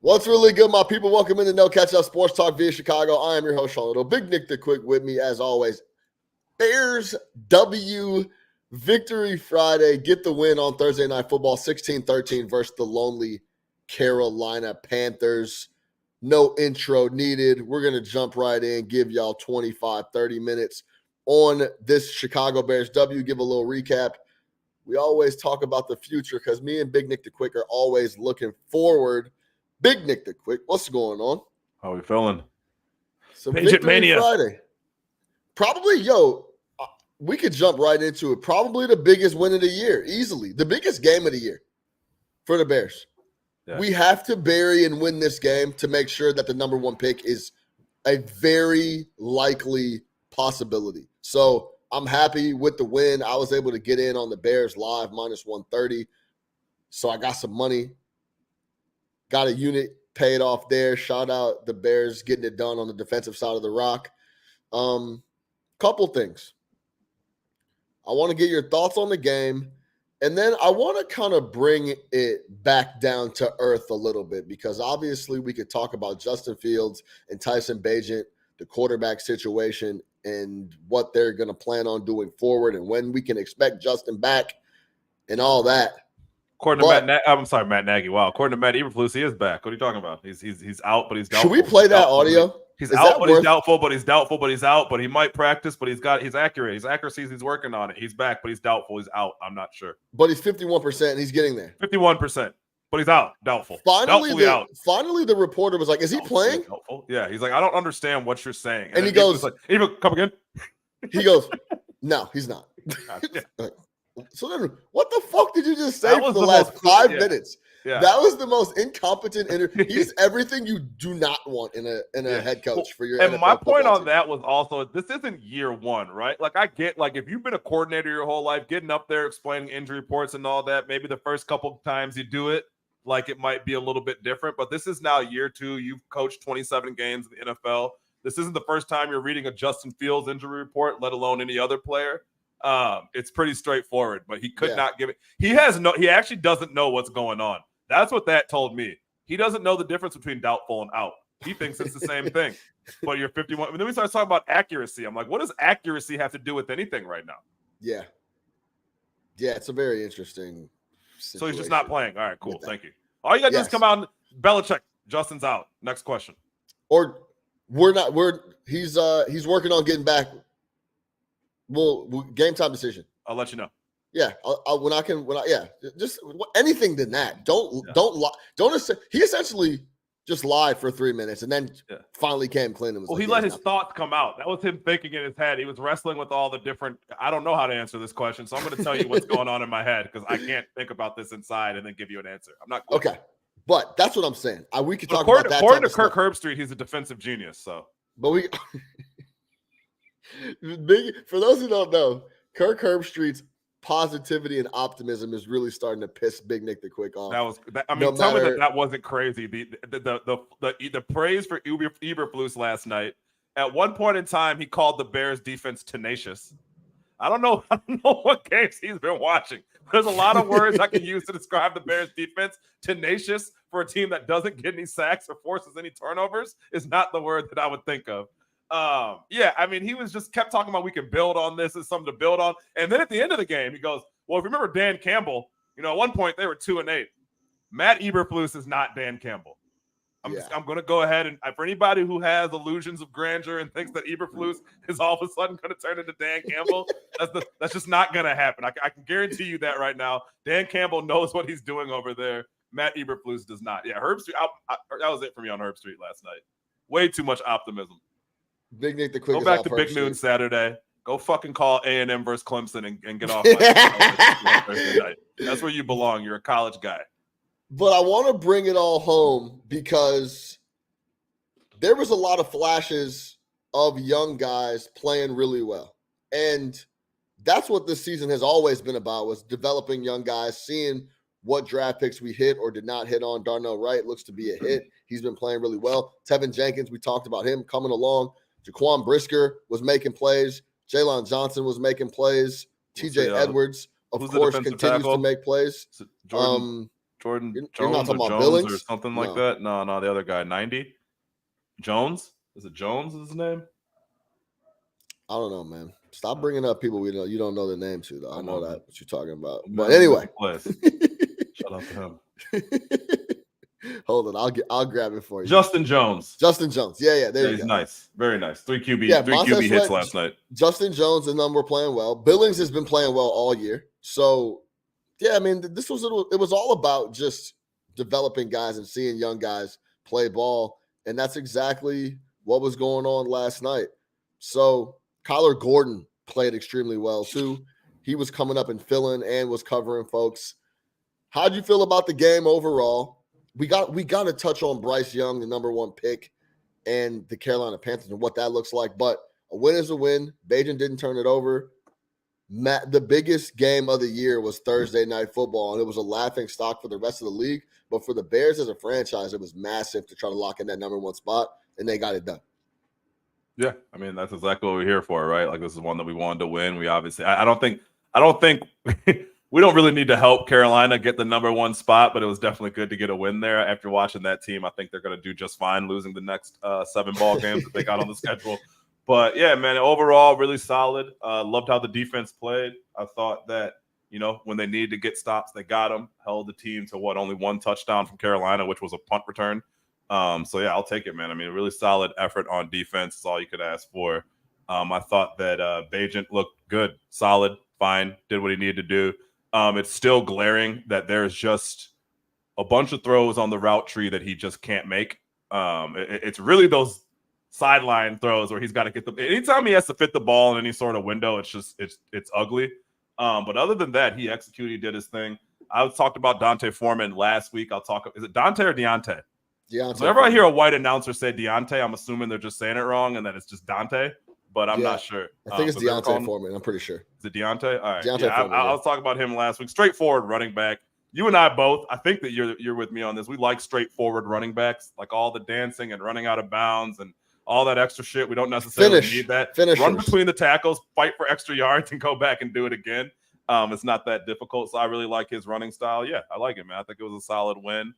What's really good, my people? Welcome into No Catch Up Sports Talk via Chicago. I am your host, Sean Little. Big Nick the Quick with me, as always. Bears W Victory Friday. Get the win on Thursday Night Football, 16-13 versus the lonely Carolina Panthers. No intro needed. We're going to jump right in, give y'all 25, 30 minutes on this Chicago Bears W. Give a little recap. We always talk about the future because me and Big Nick the Quick are always looking forward. Big Nick the Quick, what's going on? How we feeling? Some Victory Friday. Probably, we could jump right into it. Probably the biggest win of the year, easily. The biggest game of the year for the Bears. Yeah. We have to bury and win this game to make sure that the number one pick is a very likely possibility. So I'm happy with the win. I was able to get in on the Bears live, -130. So I got some money. Got a unit paid off there. Shout out the Bears getting it done on the defensive side of the rock. Couple things. I want to get your thoughts on the game. And then I want to kind of bring it back down to earth a little bit because obviously we could talk about Justin Fields and Tyson Bagent, the quarterback situation, and what they're going to plan on doing forward and when we can expect Justin back and all that. According to Matt Nagy. Wow. According to Matt Eberflus, he is back. What are you talking about? He's out, but he's doubtful. Should we play that audio? He's out, but he's doubtful, but he's doubtful, but he's out, but he might practice, but he's accurate. His accuracy, he's working on it. He's back, but he's doubtful. He's out. I'm not sure. But he's 51% and he's getting there. 51%. But he's out. Doubtful. Finally, the reporter was like, is he playing? Doubtful. Yeah. He's like, I don't understand what you're saying. And he goes, like, come again? He goes, no, he's not. So then, what the fuck did you just say for the last 5 minutes? Yeah. That was the most incompetent interview. He's everything you do not want in a head coach for your. And NFL my point on team. that was also this isn't year one, right? Like I get, like if you've been a coordinator your whole life, getting up there explaining injury reports and all that, maybe the first couple of times you do it, like it might be a little bit different. But this is now year two. You've coached 27 games in the NFL. This isn't the first time you're reading a Justin Fields injury report, let alone any other player. It's pretty straightforward, but he could not give it. He actually doesn't know what's going on. That's what that told me. He doesn't know the difference between doubtful and out. He thinks it's the same thing. But you're 51. And then we start talking about accuracy. I'm like, what does accuracy have to do with anything right now? Yeah. Yeah, it's a very interesting situation. So he's just not playing. All right, cool. Thank you. All you got to do is come out and Belichick, Justin's out. Next question. Or he's working on getting back. Well, game time decision. I'll let you know. Yeah, just anything than that. Don't lie. He essentially just lied for 3 minutes and then finally came clean. And was he let his thoughts come out. That was him thinking in his head. He was wrestling with all the different. I don't know how to answer this question, so I'm going to tell you what's going on in my head because I can't think about this inside and then give you an answer. I'm not okay, but that's what I'm saying. We could talk about that. According to Kirk Herbstreit, he's a defensive genius. So, but for those who don't know, Kirk Herbstreit's positivity and optimism is really starting to piss Big Nick the Quick off. Tell me that wasn't crazy. The praise for Eberflus last night. At one point in time, he called the Bears defense tenacious. I don't know what games he's been watching. There's a lot of words I can use to describe the Bears defense. Tenacious for a team that doesn't get any sacks or forces any turnovers is not the word that I would think of. He was just kept talking about we can build on this. It's something to build on. And then at the end of the game, he goes, well, if you remember Dan Campbell, at one point they were 2-8. Matt Eberflus is not Dan Campbell. I'm going to go ahead and for anybody who has illusions of grandeur and thinks that Eberflus is all of a sudden going to turn into Dan Campbell, that's just not going to happen. I can guarantee you that right now. Dan Campbell knows what he's doing over there. Matt Eberflus does not. Yeah, Herbstreit. That was it for me on Herbstreit last night. Way too much optimism. Big Nick the Quick. Go back to Big Noon Saturday. Go fucking call A&M versus Clemson and get off. That's where you belong. You're a college guy. But I want to bring it all home because there was a lot of flashes of young guys playing really well. And that's what this season has always been about, was developing young guys, seeing what draft picks we hit or did not hit on. Darnell Wright looks to be a hit. He's been playing really well. Tevin Jenkins, we talked about him coming along. Jaquan Brisker was making plays. Jalen Johnson was making plays. TJ Edwards, of course, continues to make plays. Jordan You're not Jones talking or about Jones Billings? or something No. like that? No, the other guy, 90. Jones? Is it Jones? Is his name? I don't know, man. Stop bringing up people you don't know the name to, though. I know that what you're talking about. Man, but anyway, shout out to him. Hold on, I'll grab it for you. Justin Jones. Yeah. There you he's go. Nice, very nice. 3 QB hits last night. Justin Jones and them were playing well. Billings has been playing well all year. So, yeah, I mean, it was all about just developing guys and seeing young guys play ball, and that's exactly what was going on last night. So, Kyler Gordon played extremely well too. He was coming up and filling and was covering folks. How'd you feel about the game overall? We got to touch on Bryce Young, the number 1 pick, and the Carolina Panthers and what that looks like. But a win is a win. Bajan didn't turn it over. The biggest game of the year was Thursday Night Football, and it was a laughing stock for the rest of the league. But for the Bears as a franchise, it was massive to try to lock in that number 1 spot, and they got it done. Yeah, I mean, that's exactly what we're here for, right? Like, this is one that we wanted to win. We obviously, I don't think we don't really need to help Carolina get the number 1 spot, but it was definitely good to get a win there. After watching that team, I think they're going to do just fine losing the next 7 ball games that they got on the schedule. But yeah, man, overall, really solid. Loved how the defense played. I thought that, when they needed to get stops, they got them. Held the team to only 1 touchdown from Carolina, which was a punt return. So yeah, I'll take it, man. I mean, a really solid effort on defense is all you could ask for. I thought that Bagent looked good, solid, fine, did what he needed to do. It's still glaring that there's just a bunch of throws on the route tree that he just can't make. It's really those sideline throws where he's got to get anytime he has to fit the ball in any sort of window, it's ugly. But other than that, he executed, he did his thing. I talked about Dante Foreman last week. Is it Dante or Deontay? Whenever I hear a white announcer say Deontay, I'm assuming they're just saying it wrong and that it's just Dante, but I'm not sure. I think it's Deontay Foreman. I'm pretty sure. Is it Deontay? All right. Foreman, I was talking about him last week. Straightforward running back. You and I both, I think that you're with me on this. We like straightforward running backs, like all the dancing and running out of bounds and all that extra shit. We don't necessarily need that. Run between the tackles, fight for extra yards, and go back and do it again. It's not that difficult. So I really like his running style. Yeah, I like it, man. I think it was a solid win.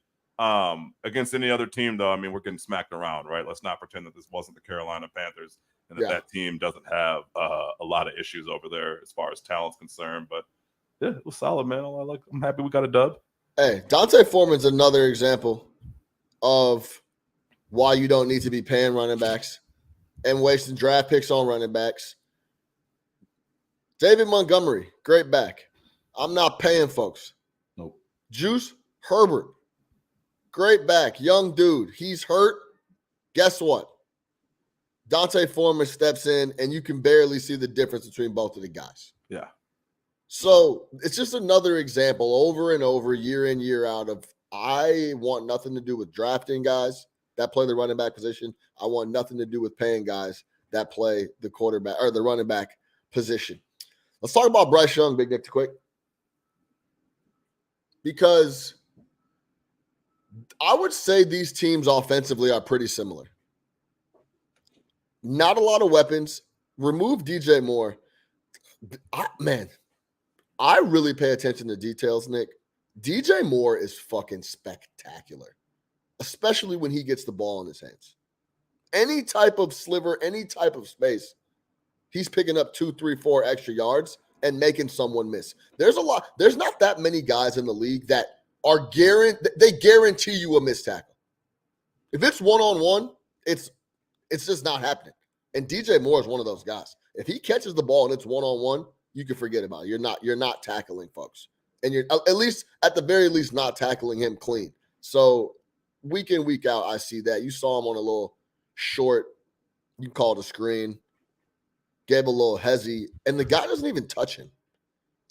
Against any other team, though, I mean, we're getting smacked around, right? Let's not pretend that this wasn't the Carolina Panthers and that team doesn't have a lot of issues over there as far as talent's concerned. But yeah, it was solid, man. I'm happy we got a dub. Hey, Dante Foreman's another example of why you don't need to be paying running backs and wasting draft picks on running backs. David Montgomery, great back. I'm not paying folks. Nope. Juice Herbert, great back, young dude. He's hurt. Guess what? Dante Foreman steps in, and you can barely see the difference between both of the guys. Yeah. So it's just another example over and over, year in, year out of I want nothing to do with drafting guys that play the running back position. I want nothing to do with paying guys that play the quarterback or the running back position. Let's talk about Bryce Young, Big Nick, quick. Because I would say these teams offensively are pretty similar. Not a lot of weapons. Remove DJ Moore. I really pay attention to details, Nick. DJ Moore is fucking spectacular, especially when he gets the ball in his hands. Any type of sliver, any type of space, he's picking up 2, 3, 4 extra yards and making someone miss. There's not that many guys in the league that are guarantee you a missed tackle. If it's one-on-one, it's just not happening. And DJ Moore is one of those guys. If he catches the ball and it's one-on-one, you can forget about it. You're not tackling folks. And you're at the very least not tackling him clean. So week in, week out, I see that. You saw him on a little short, you call it a screen, gave a little hezzy, and the guy doesn't even touch him.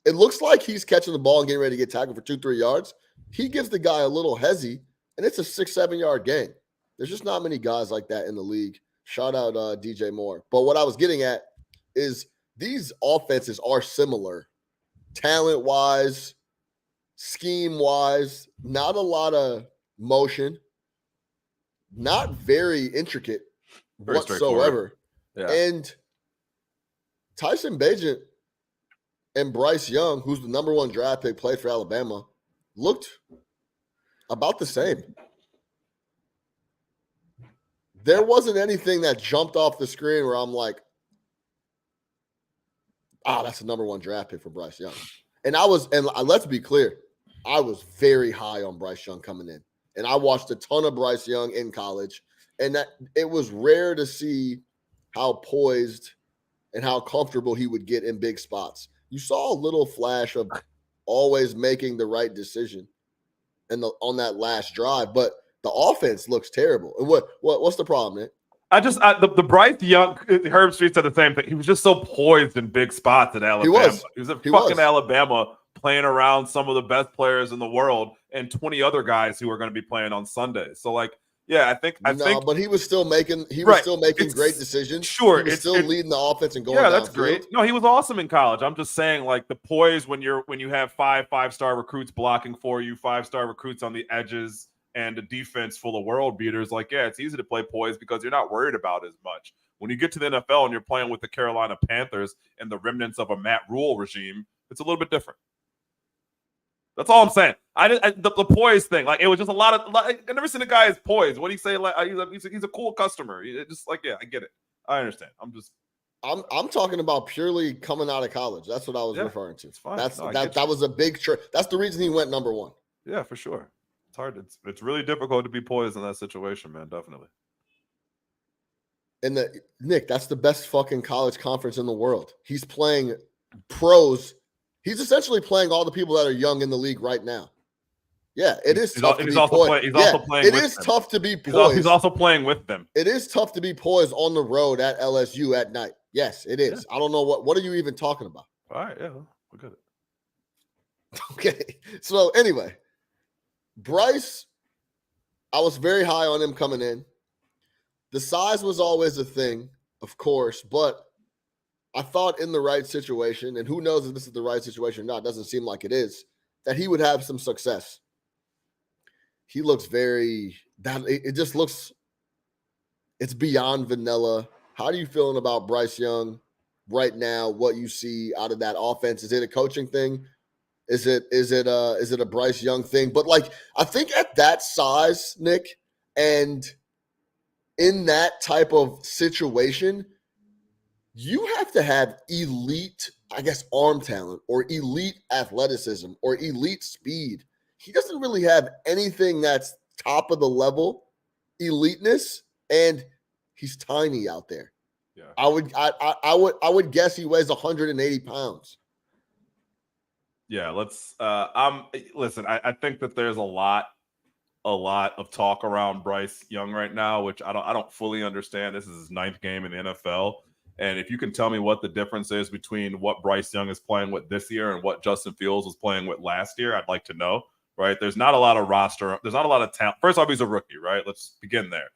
It looks like he's catching the ball and getting ready to get tackled for 2, 3 yards. He gives the guy a little hezzy, and it's a 6, 7 yard gain. There's just not many guys like that in the league. Shout out DJ Moore. But what I was getting at is these offenses are similar talent-wise, scheme-wise, not a lot of motion, not very intricate whatsoever. Yeah. And Tyson Bagent and Bryce Young, who's the number 1 draft pick, played for Alabama, looked About the same. There wasn't anything that jumped off the screen where I'm like, that's the number 1 draft pick for Bryce Young. And let's be clear, I was very high on Bryce Young coming in. And I watched a ton of Bryce Young in college. And that it was rare to see how poised and how comfortable he would get in big spots. You saw a little flash of always making the right decision on that last drive, but the offense looks terrible. And what's the problem, man? The Bryce Young, Herb Street said the same thing. He was just so poised in big spots at Alabama. He was at fucking Alabama playing around some of the best players in the world and 20 other guys who are going to be playing on Sunday. So like, yeah, I think, but he was still making great decisions. Sure, he was still leading the offense and going. Yeah, that's downfield. Great. No, he was awesome in college. I'm just saying, like the poise when you have 5-star recruits blocking for you, 5-star recruits on the edges, and a defense full of world beaters. Like, yeah, it's easy to play poise because you're not worried about as much. When you get to the NFL and you're playing with the Carolina Panthers and the remnants of a Matt Rule regime, it's a little bit different. That's all I'm saying. The poise thing, like it was just a lot of. I never seen a guy as poised. What do you say? Like he's a cool customer. Just like, yeah, I get it. I understand. I'm talking about purely coming out of college. That's what I was referring to. It's fine. That was a big trick. That's the reason he went number 1. Yeah, for sure. It's hard. It's really difficult to be poised in that situation, man. Definitely. And Nick, that's the best fucking college conference in the world. He's playing pros. He's essentially playing all the people that are young in the league right now. Yeah, it is tough to be poised. It is tough to be poised. He's also playing with them. It is tough to be poised on the road at LSU at night. Yes, it is. Yeah. I don't know what are you even talking about? All right, yeah, we'll get it. Okay. So anyway, Bryce, I was very high on him coming in. The size was always a thing, of course, but I thought in the right situation, and who knows if this is the right situation or not, it doesn't seem like it is, that he would have some success. He looks it just looks, it's beyond vanilla. How are you feeling about Bryce Young right now? What you see out of that offense? Is it a coaching thing? Is it a Bryce Young thing? But like, I think at that size, Nick, and in that type of situation, you have to have elite, I guess, arm talent or elite athleticism or elite speed. He doesn't really have anything that's top of the level eliteness, and he's tiny out there. Yeah, I would guess he weighs 180 pounds. Yeah, listen, I think that there's a lot of talk around Bryce Young right now, which I don't fully understand. This is his 9th game in the NFL. And if you can tell me what the difference is between what Bryce Young is playing with this year and what Justin Fields was playing with last year, I'd like to know, right? There's not a lot of roster. There's not a lot of talent. First off, he's a rookie, right? Let's begin there.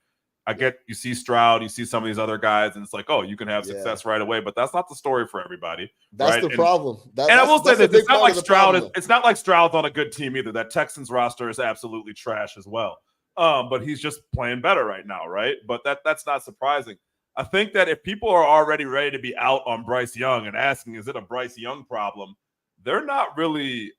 I get you see Stroud, you see some of these other guys, and it's like, oh, you can have success right away, but that's not the story for everybody. That's right? the problem. And I will say this: it's not like Stroud. It's not like Stroud's on a good team either. That Texans roster is absolutely trash as well. But he's just playing better right now, right? But that's not surprising. I think that if people are already ready to be out on Bryce Young and asking, is it a Bryce Young problem? They're not really.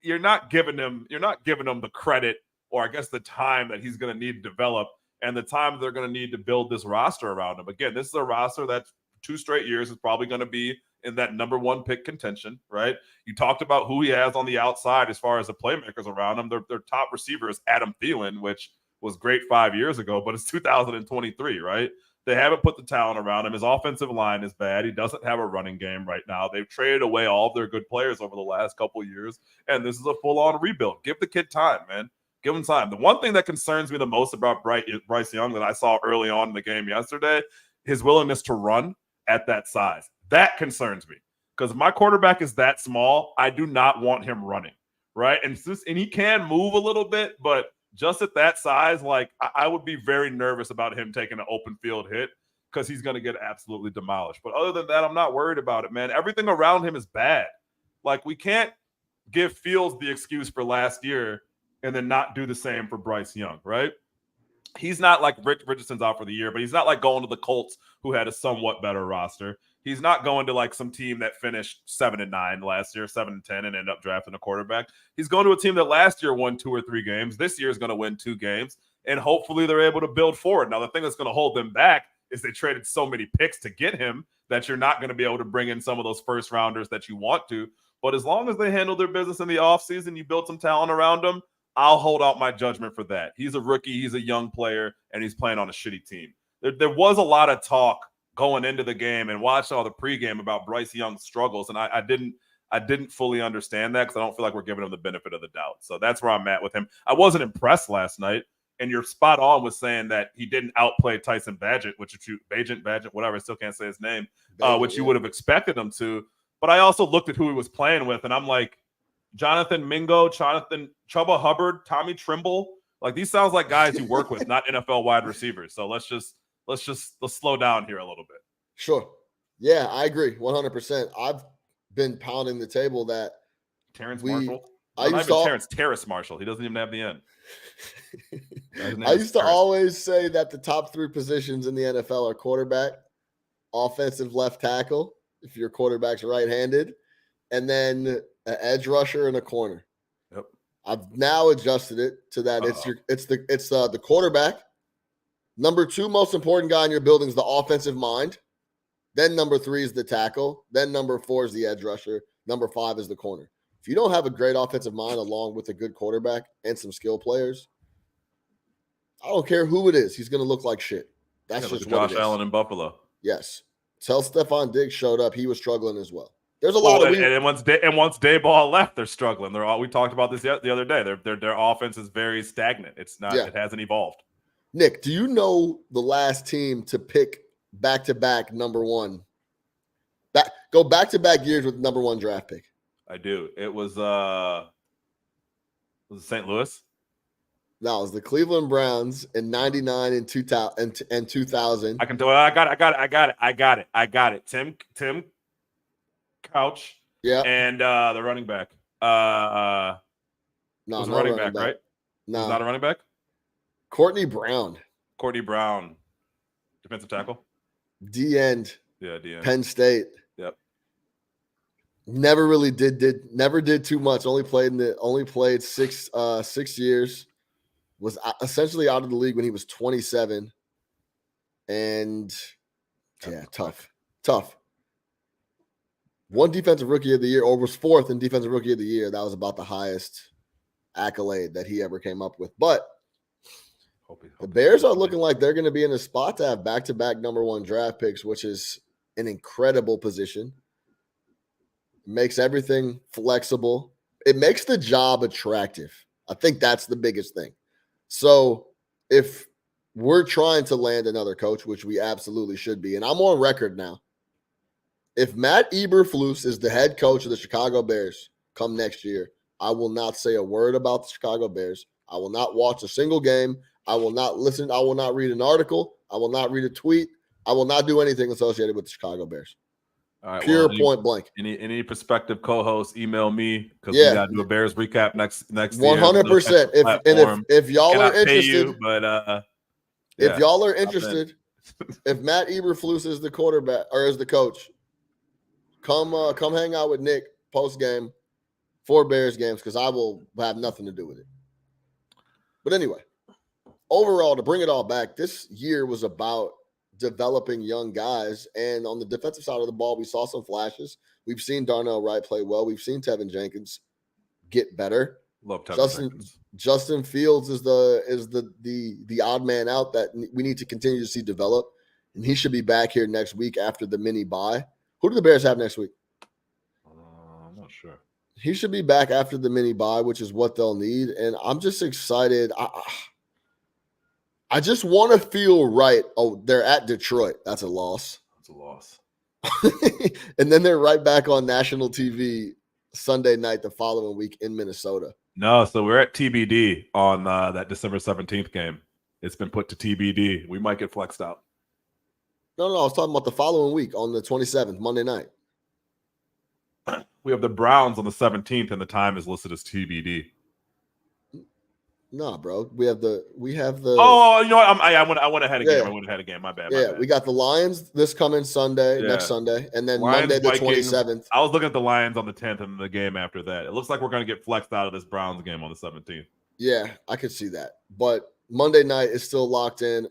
You're not giving them the credit, or I guess the time that he's going to need to develop and the time they're going to need to build this roster around him. Again, this is a roster that 2 straight years is probably going to be in that number 1 pick contention, right? You talked about who he has on the outside as far as the playmakers around him. Their top receiver is Adam Thielen, which was great 5 years ago, but it's 2023, right? They haven't put the talent around him. His offensive line is bad. He doesn't have a running game right now. They've traded away all of their good players over the last couple of years, and this is a full-on rebuild. Give the kid time, man. Give him time. The one thing that concerns me the most about Bryce Young that I saw early on in the game yesterday, his willingness to run at that size. That concerns me because if my quarterback is that small, I do not want him running, right? And he can move a little bit, but just at that size, like I would be very nervous about him taking an open field hit because he's going to get absolutely demolished. But other than that, I'm not worried about it, man. Everything around him is bad. Like we can't give Fields the excuse for last year and then not do the same for Bryce Young, right? He's not like Richardson's out for the year, but he's not like going to the Colts who had a somewhat better roster. He's not going to like some team that finished 7-9 last year, 7-10, and ended up drafting a quarterback. He's going to a team that last year won 2 or 3 games. This year is going to win 2 games, and hopefully they're able to build forward. Now, the thing that's going to hold them back is they traded so many picks to get him that you're not going to be able to bring in some of those first rounders that you want to. But as long as they handle their business in the offseason, you build some talent around them, I'll hold out my judgment for that. He's a rookie, he's a young player, and he's playing on a shitty team. There was a lot of talk going into the game and watched all the pregame about Bryce Young's struggles, and I didn't fully understand that because I don't feel like we're giving him the benefit of the doubt. So that's where I'm at with him. I wasn't impressed last night, and you're spot on with saying that he didn't outplay Tyson Bagent, whatever, I still can't say his name, which you would have expected him to. But I also looked at who he was playing with, and I'm like, Jonathan Mingo, Chuba Hubbard, Tommy Trimble. Like, these sounds like guys you work with, not NFL wide receivers. So let's slow down here a little bit. Sure. Yeah, I agree 100%. I've been pounding the table that Terrace Marshall. Terrace Marshall. He doesn't even have the end. I used to always say that the top 3 positions in the NFL are quarterback, offensive left tackle, if your quarterback's right-handed, and then an edge rusher and a corner. Yep. I've now adjusted it to that. It's the quarterback. Number 2 most important guy in your building is the offensive mind. Then number 3 is the tackle. Then number 4 is the edge rusher. Number 5 is the corner. If you don't have a great offensive mind along with a good quarterback and some skill players, I don't care who it is. He's going to look like shit. That's just what Josh Allen in Buffalo. Yes. Till Stephon Diggs showed up, he was struggling as well. There's a lot of and once Dayball left, they're struggling. We talked about this the other day. Their offense is very stagnant. It's not. Yeah. It hasn't evolved. Nick, do you know the last team to pick back-to-back number 1? Go back-to-back years with number 1 draft pick. I do. It was it St. Louis? No, it was the Cleveland Browns in 99 and 2000. I can do it. I got it. Tim Couch. Yeah. And the running back. No, it was a running back, right? No. It was not a running back? Courtney Brown. Defensive tackle. D-end. Yeah, D-end. Penn State. Yep. Never really did too much. Only played 6 years. Was essentially out of the league when he was 27. And yeah, tough. Won defensive rookie of the year, or was 4th in defensive rookie of the year. That was about the highest accolade that he ever came up with. But the Bears are looking like they're going to be in a spot to have back-to-back number 1 draft picks, which is an incredible position. It makes everything flexible. It makes the job attractive. I think that's the biggest thing. So if we're trying to land another coach, which we absolutely should be, and I'm on record now, if Matt Eberflus is the head coach of the Chicago Bears come next year, I will not say a word about the Chicago Bears. I will not watch a single game. I will not listen. I will not read an article. I will not read a tweet. I will not do anything associated with the Chicago Bears. All right, Pure point blank. Any prospective co-hosts, email me because we got to do a Bears recap next 100%. If y'all are interested, if y'all are interested, if Matt Eberflus is the quarterback or is the coach, come hang out with Nick post game for Bears games because I will have nothing to do with it. But anyway, overall, to bring it all back, this year was about developing young guys. And on the defensive side of the ball, we saw some flashes. We've seen Darnell Wright play well. We've seen Tevin Jenkins get better. Love Tevin Jenkins. Justin Fields is the odd man out that we need to continue to see develop. And he should be back here next week after the mini bye. Who do the Bears have next week? I'm not sure. He should be back after the mini bye, which is what they'll need. And I'm just excited. I just want to feel right. Oh, they're at Detroit. That's a loss. And then they're right back on national TV Sunday night the following week in Minnesota. No, so we're at TBD on that December 17th game. It's been put to TBD. We might get flexed out. No, I was talking about the following week on the 27th, Monday night. We have the Browns on the 17th, and the time is listed as TBD. No, bro. We have the. Oh, you know what? I went ahead again. Yeah. I went ahead again. My bad. Yeah, we got the Lions this coming Sunday, Yeah. next Sunday, and then Lions, Monday the Vikings. 27th. I was looking at the Lions on the 10th and the game after that. It looks like we're going to get flexed out of this Browns game on the 17th. Yeah, I could see that. But Monday night is still locked in.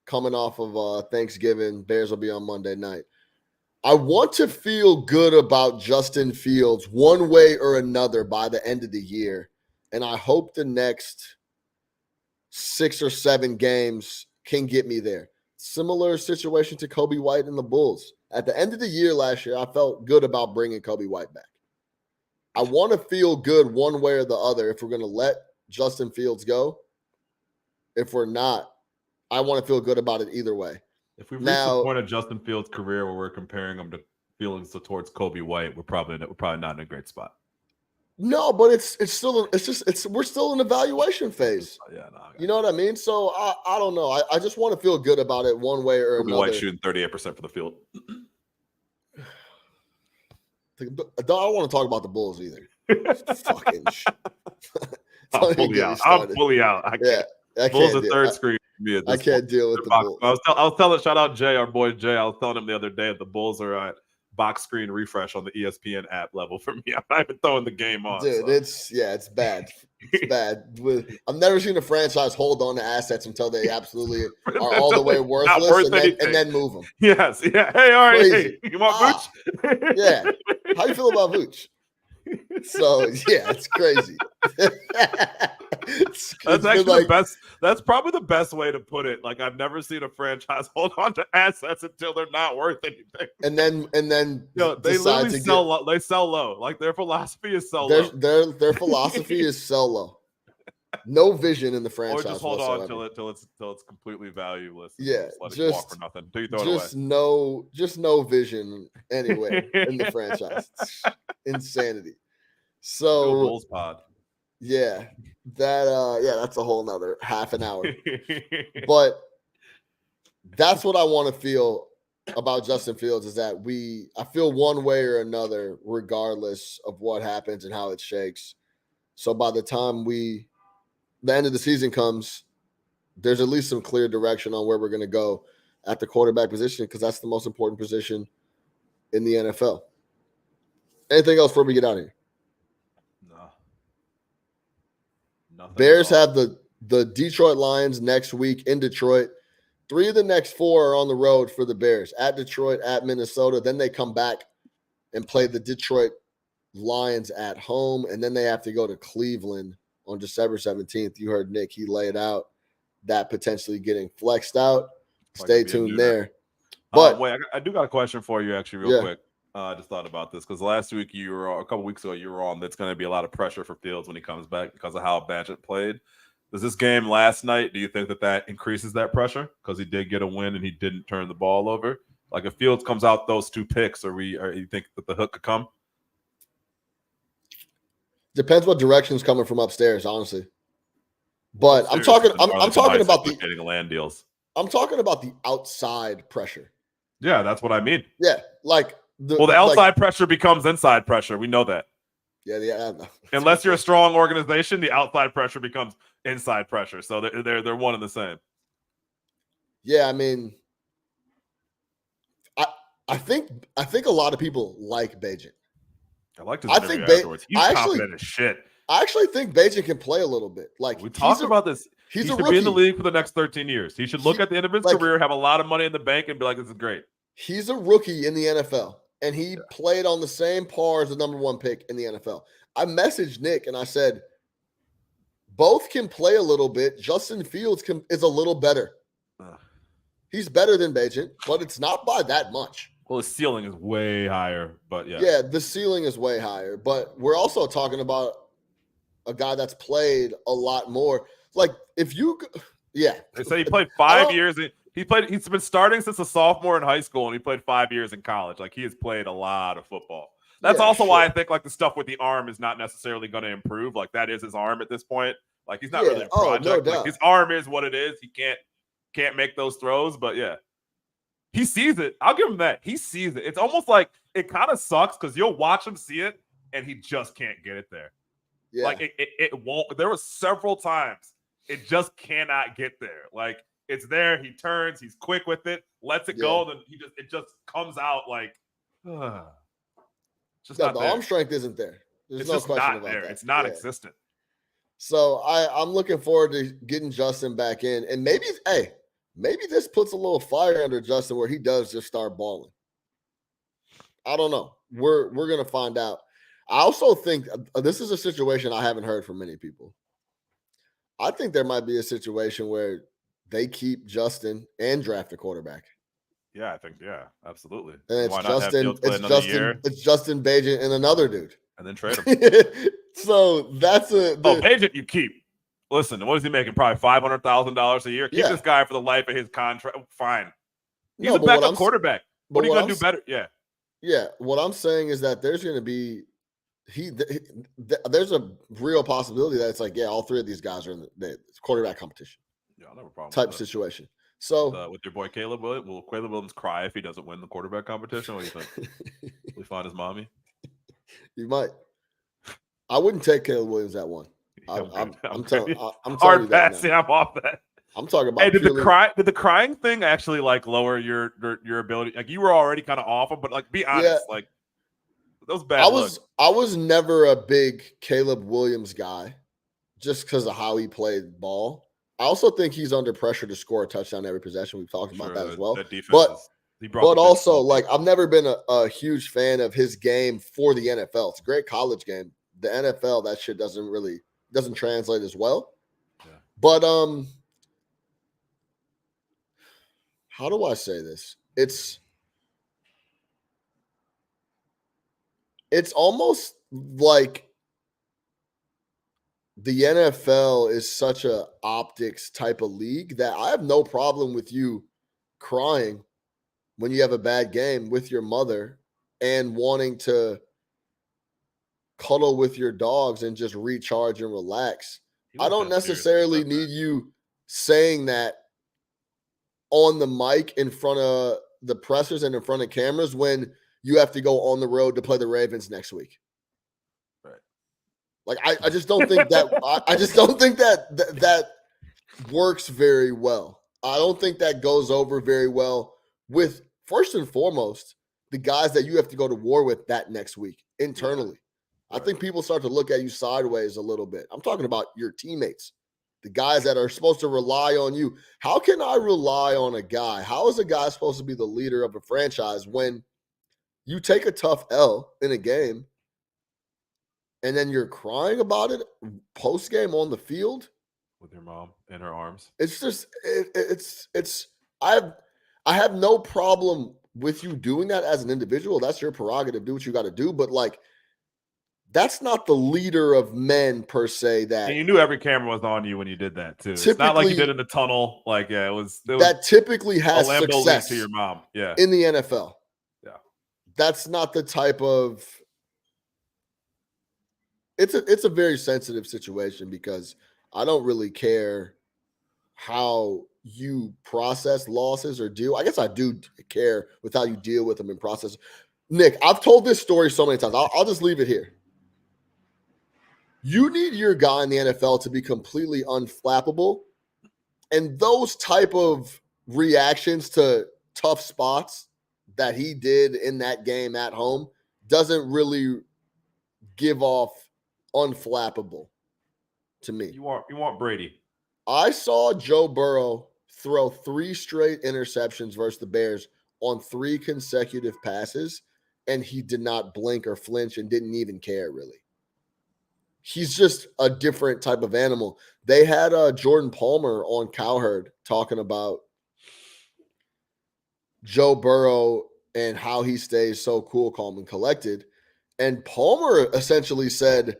Coming off of Thanksgiving, Bears will be on Monday night. I want to feel good about Justin Fields one way or another by the end of the year. And I hope the next 6 or 7 games can get me there. Similar situation to Kobe White and the Bulls. At the end of the year last year, I felt good about bringing Kobe White back. I want to feel good one way or the other if we're going to let Justin Fields go. If we're not, I want to feel good about it either way. If we reach the point of Justin Fields' career where we're comparing him to feelings towards Kobe White, we're probably not in a great spot. No, but we're still in evaluation phase. Yeah, no, you know what I mean? So I don't know. I just want to feel good about it one way or Kobe another. White shooting 38% for the field. I don't want to talk about the Bulls either. Fucking shit. I'm fully out. I can't. Bulls are third screen for me at this I can't deal with the Bulls. I was telling, shout out Jay, our boy Jay. I was telling him the other day that the Bulls are at box screen refresh on the ESPN app level for me. I'm not even throwing the game on. Dude, so. it's bad. It's bad. I've never seen a franchise hold on to assets until they absolutely are all the way worthless and then move them. Yes. Yeah. Hey, all right. Hey, you want Vooch? Yeah. How you feel about Vooch? So yeah, it's crazy. That's actually the best. That's probably the best way to put it. Like I've never seen a franchise hold on to assets until they're not worth anything. And then they literally sell low. They sell low. Like their philosophy is sell low. Their philosophy is sell low. No vision in the franchise. Or just hold whatsoever. on till it's completely valueless. Yeah, just let it walk for nothing. Do you throw it away? No vision anywhere in the franchise. Insanity. So Bulls pod. Yeah, that's a whole nother half an hour. But that's what I want to feel about Justin Fields is that I feel one way or another, regardless of what happens and how it shakes. So by the time the end of the season comes, there's at least some clear direction on where we're going to go at the quarterback position because that's the most important position in the NFL. Anything else before we get out of here? No. Nothing. Bears have the Detroit Lions next week in Detroit. 3 of the next 4 are on the road for the Bears. At Detroit, at Minnesota. Then they come back and play the Detroit Lions at home. And then they have to go to Cleveland on December 17th. You heard Nick. He laid out that potentially getting flexed out. Stay tuned there. But wait, I do got a question for you actually real quick. I just thought about this because last week a couple weeks ago, you were on. That's going to be a lot of pressure for Fields when he comes back because of how Badgett played. Does this game last night, do you think that increases that pressure because he did get a win and he didn't turn the ball over? Like if Fields comes out those 2 picks, or you think that the hook could come? Depends what direction's coming from upstairs, honestly. But I'm talking about getting land deals. I'm talking about the outside pressure. Yeah, that's what I mean. Yeah, like the outside pressure becomes inside pressure. We know that. Yeah. Unless you're a strong organization, the outside pressure becomes inside pressure. So they're one and the same. Yeah, I mean, I think a lot of people like Bagent. I like his interview afterwards. He's confident as shit. I actually think Bagent can play a little bit. Like we talked about this. He should rookie. Be in the league for the next 13 years. He should look at the end of his career, have a lot of money in the bank, and be like, "This is great." He's a rookie in the NFL, and he played on the same par as the number 1 pick in the NFL. I messaged Nick and I said, both can play a little bit. Justin Fields is a little better. He's better than Bagent, but it's not by that much. Well, his ceiling is way higher, but yeah. Yeah, the ceiling is way higher, but we're also talking about a guy that's played a lot more. Like if you, They say he played 5 years. He's been starting since a sophomore in high school, and he played 5 years in college. Like he has played a lot of football. That's also why I think like the stuff with the arm is not necessarily going to improve. Like that is his arm at this point. Like he's not really a project. No doubt. Like, his arm is what it is. He can't make those throws, but yeah. He sees it. I'll give him that. He sees it. It's almost like it kind of sucks because you'll watch him see it and he just can't get it there. Yeah. Like it won't. There were several times it just cannot get there. Like it's there. He turns. He's quick with it. Lets it go. Then it just comes out like. Just not the there. arm strength isn't there. There's it's no just question not about there. that. It's not existent. So I'm looking forward to getting Justin back in, and maybe this puts a little fire under Justin where he does just start balling. I don't know. We're gonna find out. I also think this is a situation I haven't heard from many people. I think there might be a situation where they keep Justin and draft a quarterback. Yeah, I think absolutely. And it's Justin Bagent and another dude, and then trade him. So that's Bagent you keep. Listen, what is he making? Probably $500,000 a year. Keep this guy for the life of his contract. Fine. He's a backup quarterback. What are you going to do better? Yeah. Yeah. What I'm saying is that there's going to be there's a real possibility that it's like, all three of these guys are in the quarterback competition. Yeah, I'll have a problem type situation. So with your boy Caleb Williams, will Caleb Williams cry if he doesn't win the quarterback competition? What do you think? Will he find his mommy? You might. I wouldn't take Caleb Williams at one. I'm telling hard you pass. Yeah, I'm off that. I'm talking about. Hey, did the crying thing actually like lower your ability? Like you were already kind of off him, but like be honest, like those bad. I was never a big Caleb Williams guy, just because of how he played ball. I also think he's under pressure to score a touchdown every possession. We've talked about that as well. But also, like I've never been a huge fan of his game for the NFL. It's a great college game. The NFL, that shit doesn't translate as well. Yeah. But how do I say this? It's almost like the NFL is such a optics type of league that I have no problem with you crying when you have a bad game with your mother and wanting to cuddle with your dogs and just recharge and relax. I don't necessarily need you saying that on the mic in front of the pressers and in front of cameras when you have to go on the road to play the Ravens next week. Right. Like I just don't think that I just don't think that works very well. I don't think that goes over very well with, first and foremost, the guys that you have to go to war with that next week internally. Yeah. I think people start to look at you sideways a little bit. I'm talking about your teammates, the guys that are supposed to rely on you. How can I rely on a guy? How is a guy supposed to be the leader of a franchise when you take a tough L in a game and then you're crying about it post-game on the field? With your mom in her arms. It's just, I have no problem with you doing that as an individual. That's your prerogative. Do what you got to do. But like, that's not the leader of men per se. That, and you knew every camera was on you when you did that too. It's not like you did in the tunnel. Like, it was that typically has success to your mom. Yeah, in the NFL. Yeah, that's not the type of. It's a very sensitive situation because I don't really care how you process losses or deal. I guess I do care with how you deal with them and process. Nick, I've told this story so many times. I'll just leave it here. You need your guy in the NFL to be completely unflappable. And those type of reactions to tough spots that he did in that game at home doesn't really give off unflappable to me. You want Brady. I saw Joe Burrow throw 3 straight interceptions versus the Bears on 3 consecutive passes, and he did not blink or flinch and didn't even care, really. He's just a different type of animal. They had Jordan Palmer on Cowherd talking about Joe Burrow and how he stays so cool, calm, and collected. And Palmer essentially said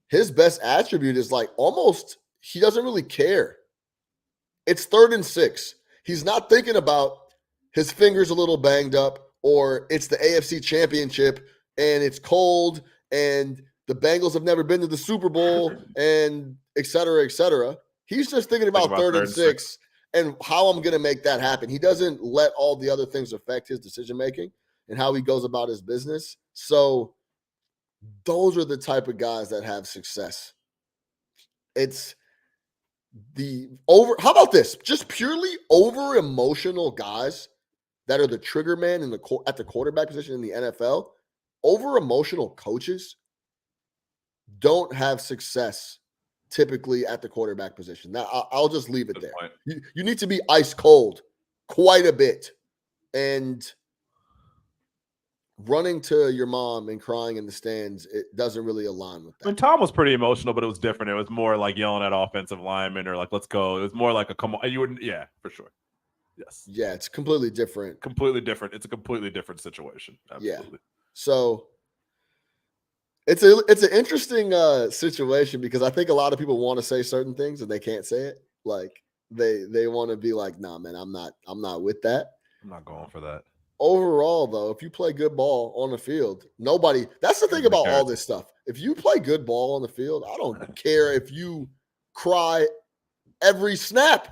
his best attribute is like almost he doesn't really care. It's 3rd and 6. He's not thinking about his fingers a little banged up, or it's the AFC Championship and it's cold and the Bengals have never been to the Super Bowl and et cetera, et cetera. He's just thinking about 3rd and 6 and how I'm going to make that happen. He doesn't let all the other things affect his decision-making and how he goes about his business. So those are the type of guys that have success. It's how about this? Just purely over emotional guys that are the trigger man at the quarterback position in the NFL. Over emotional coaches don't have success typically at the quarterback position. Now, I'll just leave it there. You need to be ice cold quite a bit. And running to your mom and crying in the stands, it doesn't really align with that. I mean, Tom was pretty emotional, but it was different. It was more like yelling at offensive linemen or like, let's go. It was more like a come on. You wouldn't, yeah, for sure. Yes. Yeah, it's completely different. Completely different. It's a completely different situation. Absolutely. Yeah. So it's an interesting situation because I think a lot of people want to say certain things and they can't say it. Like they want to be like, nah, man, I'm not with that. I'm not going for that. Overall, though, if you play good ball on the field, that's the thing about all this stuff. If you play good ball on the field, I don't care if you cry every snap.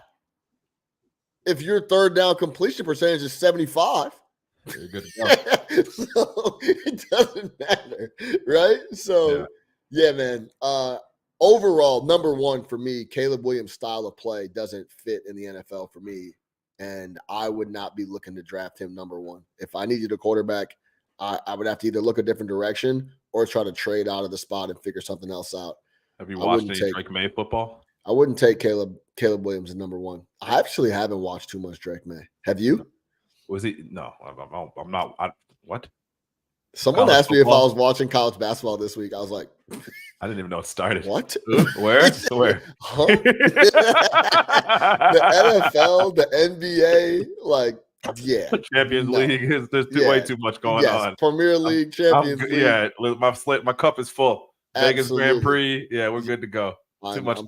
If your third down completion percentage is 75, you're good to go. So it doesn't matter, right? So, yeah, man. Overall, number one for me, Caleb Williams' style of play doesn't fit in the NFL for me, and I would not be looking to draft him number one. If I needed a quarterback, I would have to either look a different direction or try to trade out of the spot and figure something else out. Have you watched any Drake May football? I wouldn't take Caleb Williams as number one. I actually haven't watched too much Drake May. Have you? Was he? No, I'm not. What? Someone asked me if I was watching college basketball this week. I was like, I didn't even know it started. What? Where? Huh? The NFL, the NBA, like, yeah. Champions League. There's way too much going on. Premier League, Champions League. Yeah, my cup is full. Vegas Grand Prix. Yeah, we're good to go. Too much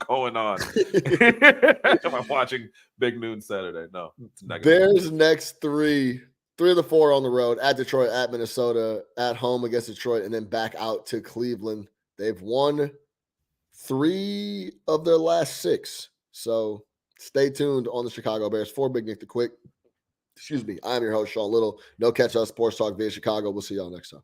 going on. Am I watching Big Noon Saturday? No. Bears next three of the four on the road, at Detroit, at Minnesota, at home against Detroit, and then back out to Cleveland. They've won 3 of their last 6. So stay tuned on the Chicago Bears. For Big Nick the Quick. I'm your host, Sean Little. No Catch Up Sports Talk via Chicago. We'll see y'all next time.